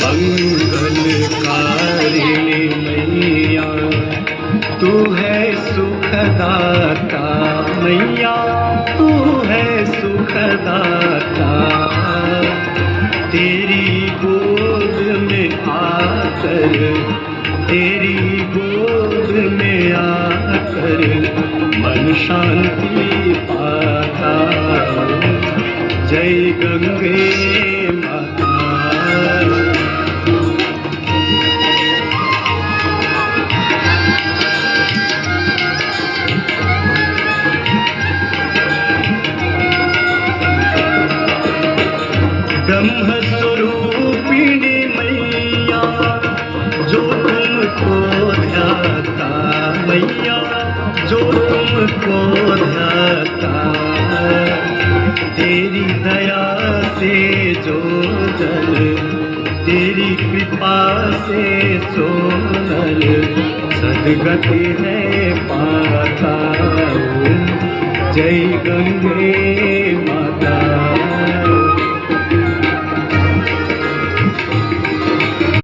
मंगलकारिणी मैया तू है सुखदाता, मैया तू है सुखदाता। तेरी गोद में आकर, तेरी गोद में आकर मन शांति पाता। जय गंगे माता। ब्रह्म स्वरूपिणी मैया जो तुमको ध्याता, मैया जो तुमको ध्याता। तेरी दया से जो जल, तेरी कृपा से सोनल सदगति है पाता। जय गंगे